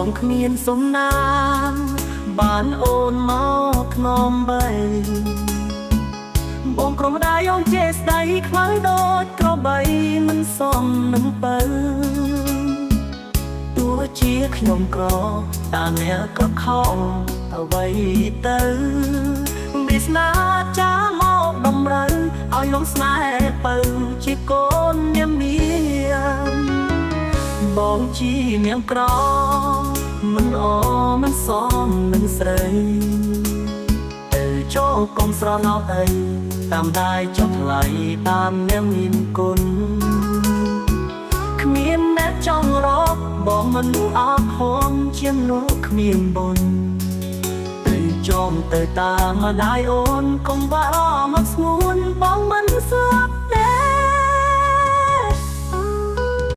បងគ្មានសំណាងបានអូនមកខ្នំបីបងក្រុមដាយអូនចេះស្ដីខ្មៅដូចក្របីមិនសមនឹងបើទោះជាខ្ញុំក្រតាមអ្នកក៏ខំអ្វីទៅវាសនាចាមកដំរើឲ្យលងស្នេហ៍បើជាកូននាមមានបងជានាងក្រមិនអមិនសមនឹងស្រីទៅចូលកុំស្រណោអីតាមដាយចុះថ្លៃតាមនាងមានគុណគ្មានអ្នកចង់រកបងមិនអរហងជាងនោះគ្មានបុណ្យទៅចុំទៅតាមម្ដាយអូនកុំបារម្ភមកស្ងួនបងមិនស្លាប់ទេ